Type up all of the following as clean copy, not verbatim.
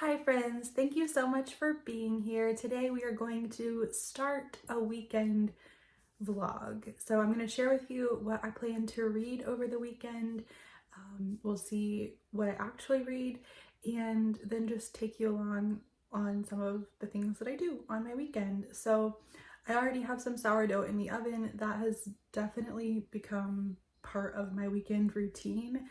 Hi friends, thank you so much for being here. Today we are going to start a weekend vlog. So I'm going to share with you what I plan to read over the weekend. We'll see what I actually read and then just take you along on some of the things that I do on my weekend. So I already have some sourdough in the oven. That has definitely become part of my weekend routine.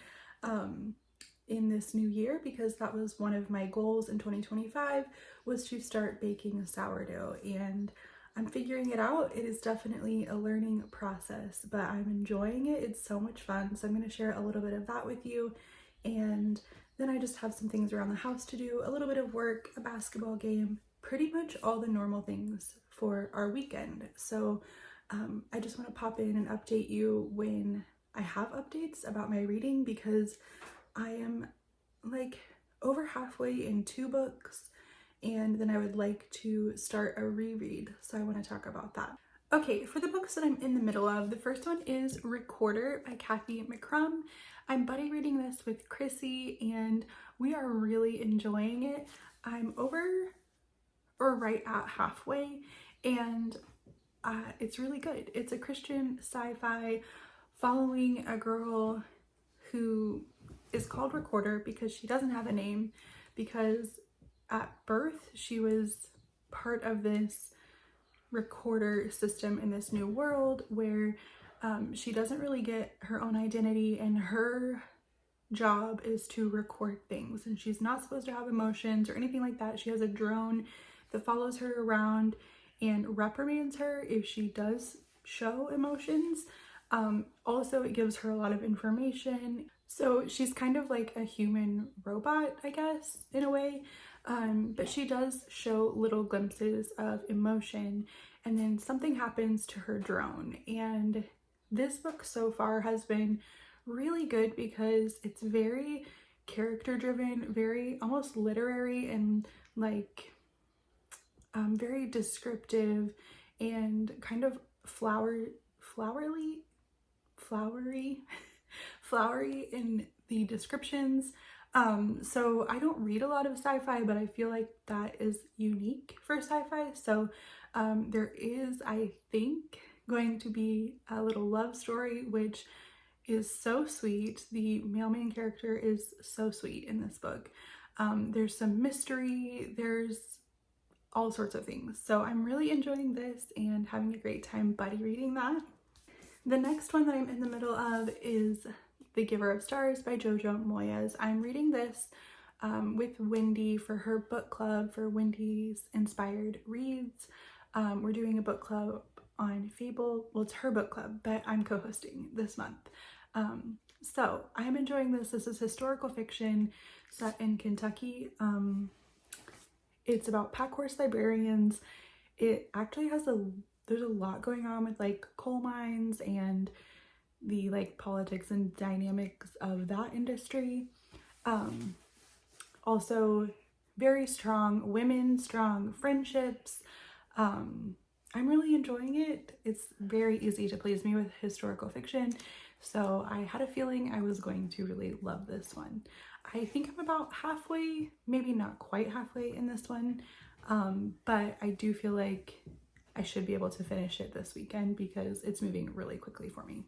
In this new year, because that was one of my goals in 2025, was to start baking sourdough, and I'm figuring it out. It is definitely a learning process, but I'm enjoying it. It's so much fun. So I'm going to share a little bit of that with you, and then I just have some things around the house to do, a little bit of work, a basketball game, pretty much all the normal things for our weekend. So I just want to pop in and update you when I have updates about my reading, because I am like over halfway in 2 books, and then I would like to start a reread. So I want to talk about that. Okay, for the books that I'm in the middle of, the first one is Recorder by Kathy McCrum. I'm buddy reading this with Chrissy, and we are really enjoying it. I'm over or right at halfway, and it's really good. It's a Christian sci-fi following a girl who is called Recorder because she doesn't have a name, because at birth she was part of this recorder system in this new world where she doesn't really get her own identity, and her job is to record things, and she's not supposed to have emotions or anything like that. She has a drone that follows her around and reprimands her if she does show emotions. Also, it gives her a lot of information. So she's kind of like a human robot, I guess, in a way. But she does show little glimpses of emotion, and then something happens to her drone. And this book so far has been really good because it's very character driven, very almost literary, and like very descriptive, and kind of flowery flowery in the descriptions. So I don't read a lot of sci-fi, but I feel like that is unique for sci-fi. So there is, I think, going to be a little love story, which is so sweet. The male main character is so sweet in this book. There's some mystery, there's all sorts of things. So I'm really enjoying this and having a great time buddy reading that. The next one that I'm in the middle of is The Giver of Stars by Jojo Moyes. I'm reading this with Wendy for her book club, for Wendy's Inspired Reads. We're doing a book club on Fable. Well, it's her book club, but I'm co-hosting this month. So I'm enjoying this. This is historical fiction set in Kentucky. It's about pack horse librarians. It actually has there's a lot going on with like coal mines and the like politics and dynamics of that industry. Also very strong women, strong friendships. I'm really enjoying it. It's very easy to please me with historical fiction, so I had a feeling I was going to really love this one. I think I'm about halfway, maybe not quite halfway in this one, but I do feel like I should be able to finish it this weekend because it's moving really quickly for me.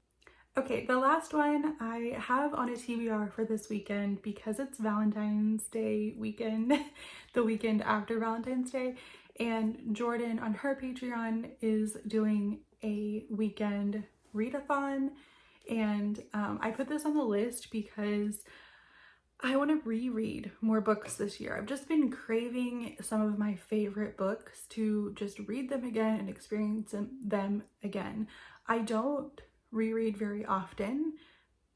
Okay, the last one I have on a TBR for this weekend because it's Valentine's Day weekend, the weekend after Valentine's Day, and Jordan on her Patreon is doing a weekend readathon, and I put this on the list because I want to reread more books this year. I've just been craving some of my favorite books to just read them again and experience them again. I don't reread very often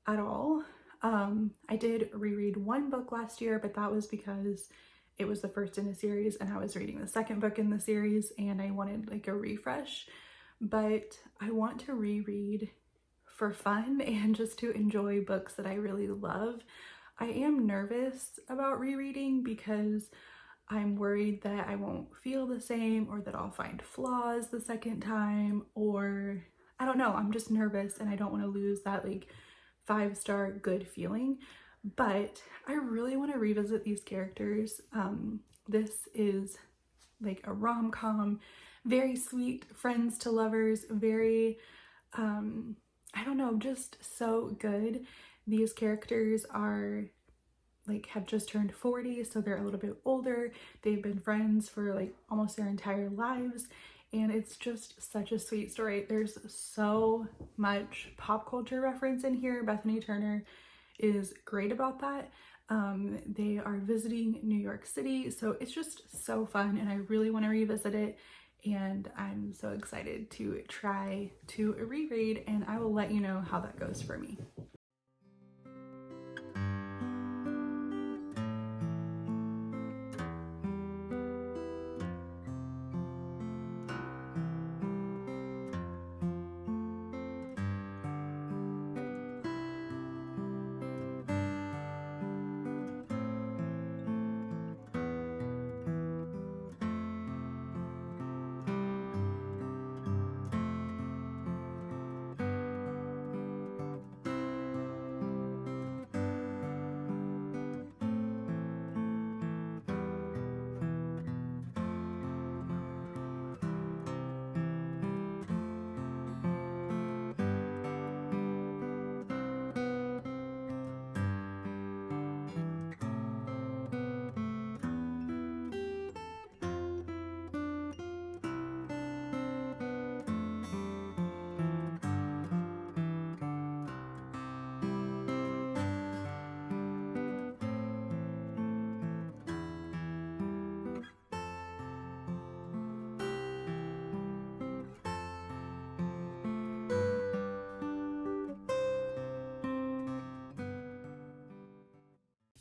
at all. I did reread one book last year, but that was because it was the first in a series and I was reading the second book in the series and I wanted like a refresh. But I want to reread for fun and just to enjoy books that I really love. I am nervous about rereading because I'm worried that I won't feel the same, or that I'll find flaws the second time, or I don't know, I'm just nervous and I don't want to lose that like 5-star good feeling. but I really want to revisit these characters. This is like a rom-com, very sweet, friends to lovers, very, I don't know, just so good. These characters are like have just turned 40, so they're a little bit older. They've been friends for like almost their entire lives, and it's just such a sweet story. There's so much pop culture reference in here. Bethany Turner is great about that. They are visiting New York City, so it's just so fun, and I really want to revisit it, and I'm so excited to try to reread, and I will let you know how that goes for me.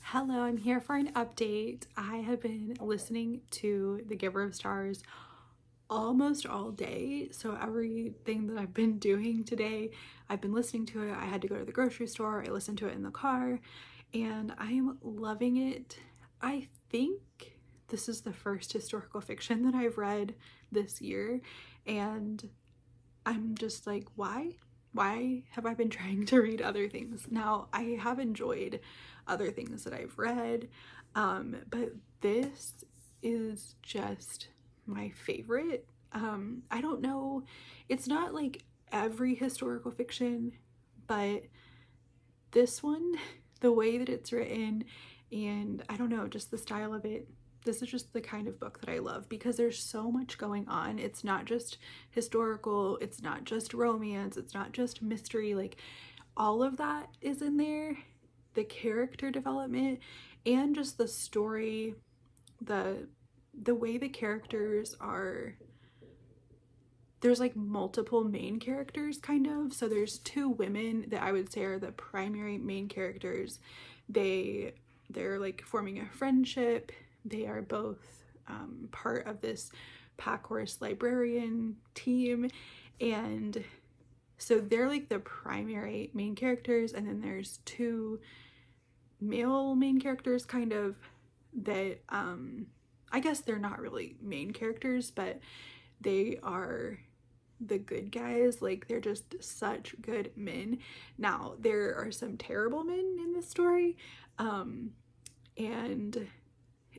Hello, I'm here for an update. I have been listening to The Giver of Stars almost all day, so everything that I've been doing today, I've been listening to it. I had to go to the grocery store, I listened to it in the car, and I am loving it. I think this is the first historical fiction that I've read this year, and I'm just like, why? Why have I been trying to read other things? Now, I have enjoyed other things that I've read, but this is just my favorite. I don't know, it's not like every historical fiction, but this one, the way that it's written, and I don't know, just the style of it, this is just the kind of book that I love because there's so much going on. It's not just historical, it's not just romance, it's not just mystery, like all of that is in there. The character development and just the story, the way the characters are, there's like multiple main characters kind of. So there's two women that I would say are the primary main characters. They're like forming a friendship. They are both part of this pack horse librarian team, and so they're like the primary main characters, and then there's two male main characters kind of that I guess they're not really main characters, but they are the good guys. Like they're just such good men. Now there are some terrible men in this story, and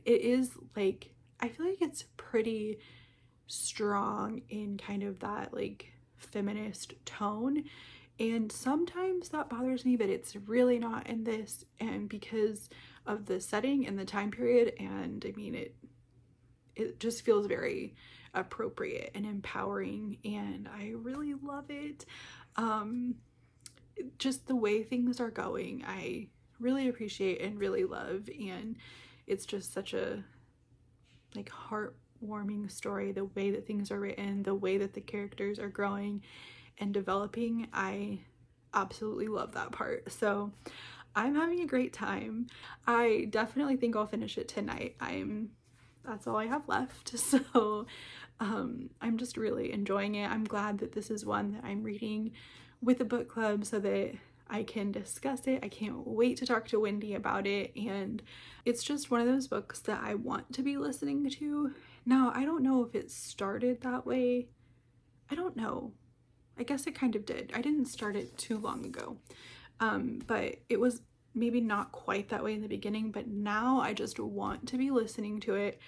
it is like, I feel like it's pretty strong in kind of that like feminist tone, and sometimes that bothers me, but it's really not in this, and because of the setting and the time period, and I mean it just feels very appropriate and empowering, and I really love it. Just the way things are going, I really appreciate and really love, and it's just such a like heartwarming story. The way that things are written, the way that the characters are growing and developing, I absolutely love that part. So I'm having a great time. I definitely think I'll finish it tonight. That's all I have left. So I'm just really enjoying it. I'm glad that this is one that I'm reading with a book club so that I can discuss it. I can't wait to talk to Wendy about it, and it's just one of those books that I want to be listening to. Now, I don't know if it started that way. I don't know. I guess it kind of did. I didn't start it too long ago, but it was maybe not quite that way in the beginning, but now I just want to be listening to it.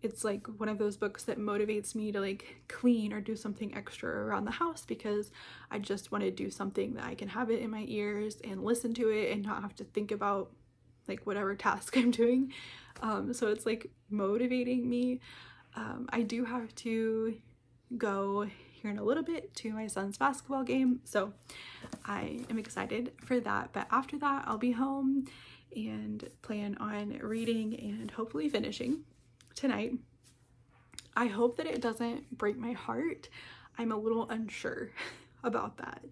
It's like one of those books that motivates me to like clean or do something extra around the house, because I just want to do something that I can have it in my ears and listen to it and not have to think about like whatever task I'm doing. So it's like motivating me. I do have to go here in a little bit to my son's basketball game, so I am excited for that. But after that, I'll be home and plan on reading and hopefully finishing tonight. I hope that it doesn't break my heart. I'm a little unsure about that,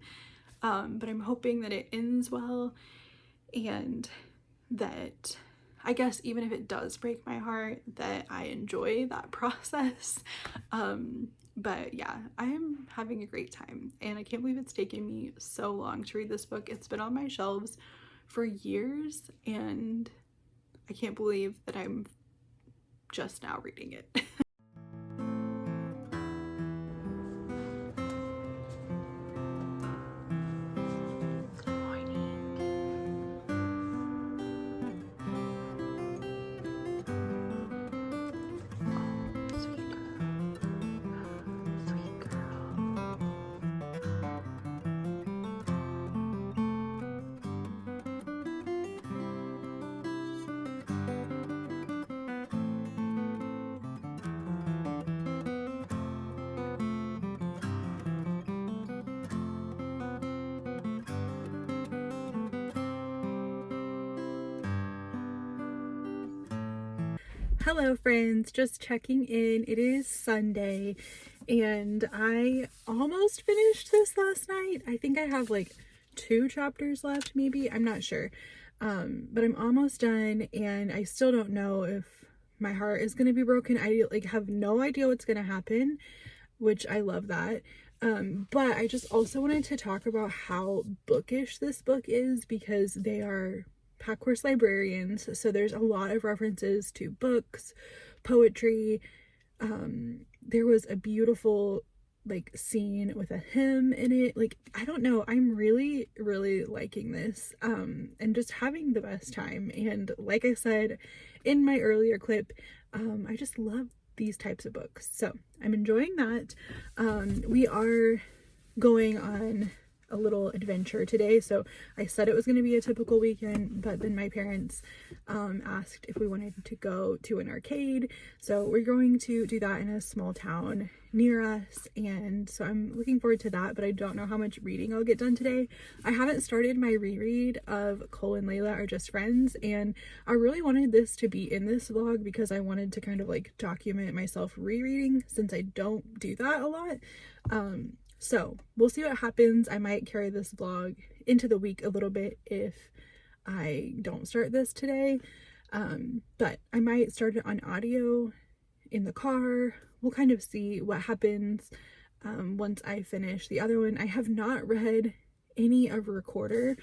but I'm hoping that it ends well, and that, I guess, even if it does break my heart, that I enjoy that process. But yeah, I am having a great time, and I can't believe it's taken me so long to read this book. It's been on my shelves for years, and I can't believe that I'm just now reading it. Hello friends, just checking in. It is Sunday and I almost finished this last night. I think I have like 2 chapters left, maybe, I'm not sure. But I'm almost done, and I still don't know if my heart is going to be broken. I like have no idea what's going to happen, which I love that. But I just also wanted to talk about how bookish this book is, because they are Pack Horse librarians, so there's a lot of references to books, poetry. There was a beautiful like scene with a hymn in it. Like, I don't know, I'm really liking this, and just having the best time. And like I said in my earlier clip, I just love these types of books, so I'm enjoying that. We are going on a little adventure today. So I said it was going to be a typical weekend, but then my parents asked if we wanted to go to an arcade. So we're going to do that in a small town near us, and so I'm looking forward to that, but I don't know how much reading I'll get done today. I haven't started my reread of Cole and Layla Are Just Friends, and I really wanted this to be in this vlog because I wanted to kind of like document myself rereading, since I don't do that a lot. So we'll see what happens. I might carry this vlog into the week a little bit if I don't start this today. But I might start it on audio in the car. We'll kind of see what happens once I finish the other one. I have not read any of Recorder,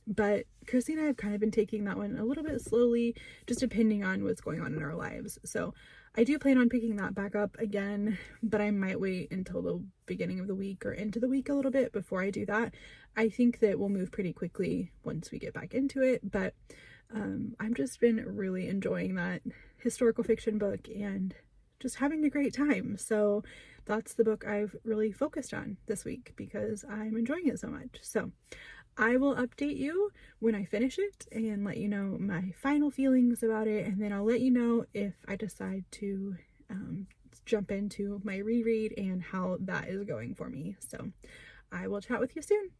but Chrissy and I have kind of been taking that one a little bit slowly, just depending on what's going on in our lives. So I do plan on picking that back up again, but I might wait until the beginning of the week or into the week a little bit before I do that. I think that we'll move pretty quickly once we get back into it, but I've just been really enjoying that historical fiction book and just having a great time. So that's the book I've really focused on this week because I'm enjoying it so much. So I will update you when I finish it and let you know my final feelings about it, and then I'll let you know if I decide to jump into my reread and how that is going for me. So I will chat with you soon.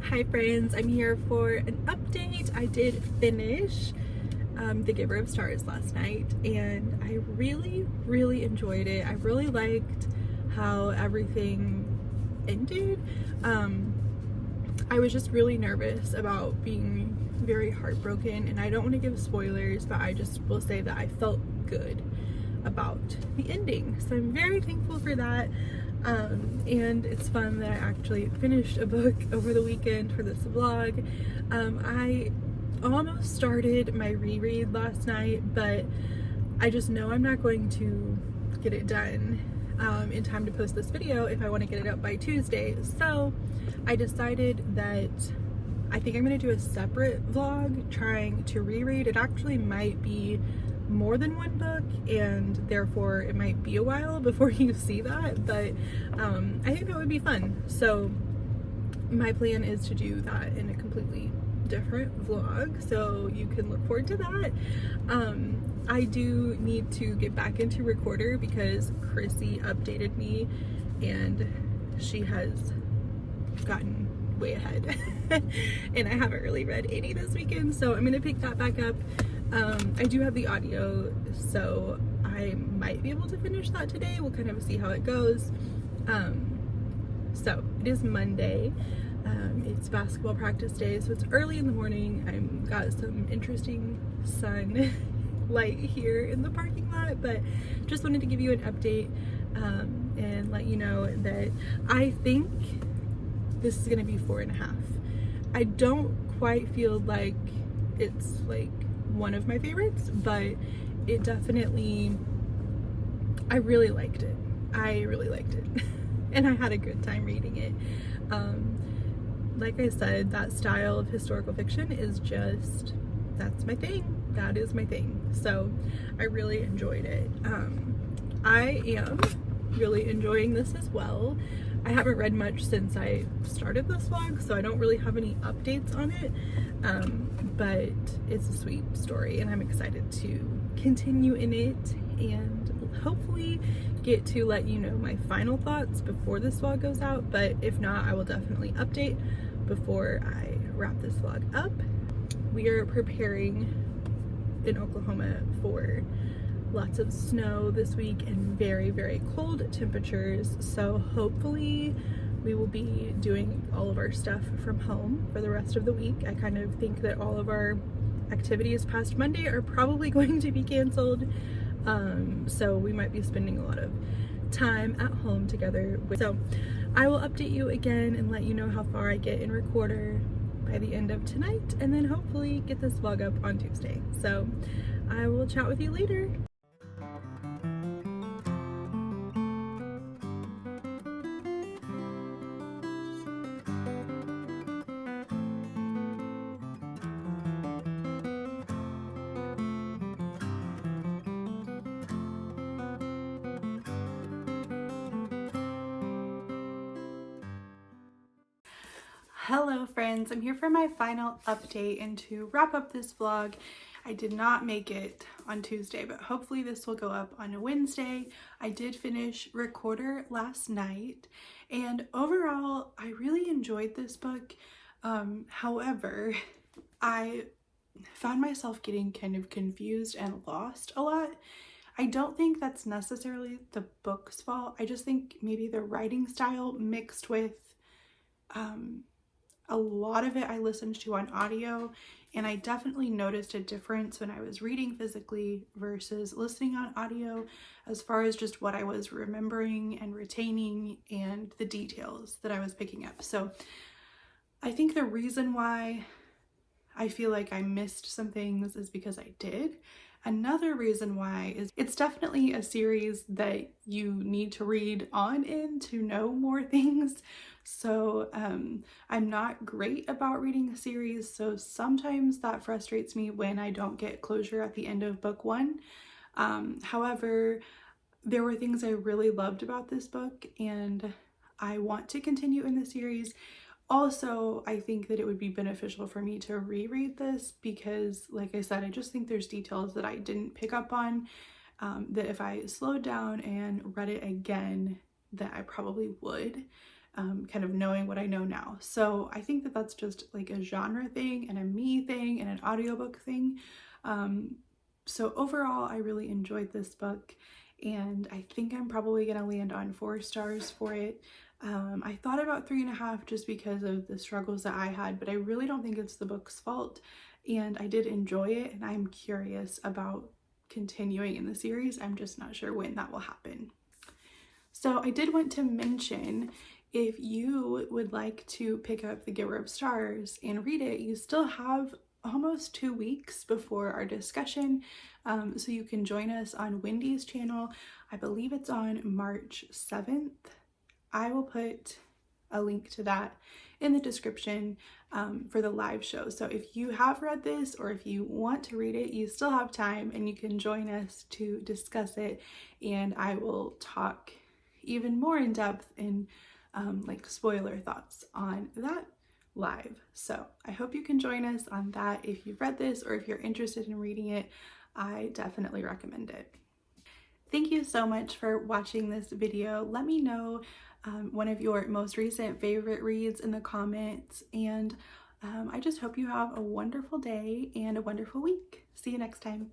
Hi friends, I'm here for an update. I did finish The Giver of Stars last night and I really enjoyed it. I really liked how everything ended. I was just really nervous about being very heartbroken, and I don't want to give spoilers, but I just will say that I felt good about the ending. So I'm very thankful for that. And it's fun that I actually finished a book over the weekend for this vlog. I almost started my reread last night, but I just know I'm not going to get it done in time to post this video if I want to get it up by Tuesday. So I decided that I think I'm going to do a separate vlog trying to reread. It actually might be more than one book, and therefore it might be a while before you see that, but I think that would be fun. So my plan is to do that in a completely different vlog, so you can look forward to that. I do need to get back into Recorder because Chrissy updated me and she has gotten way ahead and I haven't really read any this weekend, so I'm gonna pick that back up. I do have the audio, so I might be able to finish that today. We'll kind of see how it goes. So it is Monday. It's basketball practice day, so it's early in the morning. I've got some interesting sun light here in the parking lot, but just wanted to give you an update and let you know that I think this is gonna be 4.5. I don't quite feel like it's like one of my favorites, but it definitely, I really liked it. And I had a good time reading it. Like I said, that style of historical fiction is just, that's my thing. That is my thing. So I really enjoyed it. I am really enjoying this as well. I haven't read much since I started this vlog, so I don't really have any updates on it, but it's a sweet story and I'm excited to continue in it and hopefully get to let you know my final thoughts before this vlog goes out. But if not, I will definitely update before I wrap this vlog up. We are preparing in Oklahoma for lots of snow this week and very cold temperatures, so hopefully we will be doing all of our stuff from home for the rest of the week. I kind of think that all of our activities past Monday are probably going to be canceled, so we might be spending a lot of time at home together. So I will update you again and let you know how far I get in Recorder by the end of tonight, and then hopefully get this vlog up on Tuesday. So I will chat with you later. Hello friends, I'm here for my final update and to wrap up this vlog. I did not make it on Tuesday, but hopefully this will go up on a Wednesday. I did finish Recorder last night and overall I really enjoyed this book. However, I found myself getting kind of confused and lost a lot. I don't think that's necessarily the book's fault. I just think maybe the writing style mixed with a lot of it I listened to on audio, and I definitely noticed a difference when I was reading physically versus listening on audio as far as just what I was remembering and retaining and the details that I was picking up. So I think the reason why I feel like I missed some things is because I did. Another reason why is it's definitely a series that you need to read on in to know more things. So I'm not great about reading a series, so sometimes that frustrates me when I don't get closure at the end of book one. However, there were things I really loved about this book and I want to continue in the series. Also, I think that it would be beneficial for me to reread this because, like I said, I just think there's details that I didn't pick up on that if I slowed down and read it again, that I probably would. kind of knowing what I know now. So I think that that's just like a genre thing and a me thing and an audiobook thing. So overall, I really enjoyed this book, and I think I'm probably gonna land on 4 stars for it. I thought about 3.5 just because of the struggles that I had, but I really don't think it's the book's fault. And I did enjoy it, and I'm curious about continuing in the series. I'm just not sure when that will happen. So I did want to mention, if you would like to pick up The Giver of Stars and read it, you still have almost 2 weeks before our discussion. So you can join us on Wendy's channel. I believe it's on March 7th. I will put a link to that in the description for the live show. So if you have read this or if you want to read it, you still have time and you can join us to discuss it, and I will talk even more in depth and like spoiler thoughts on that live. So I hope you can join us on that. If you've read this or if you're interested in reading it, I definitely recommend it. Thank you so much for watching this video. Let me know one of your most recent favorite reads in the comments, and I just hope you have a wonderful day and a wonderful week. See you next time.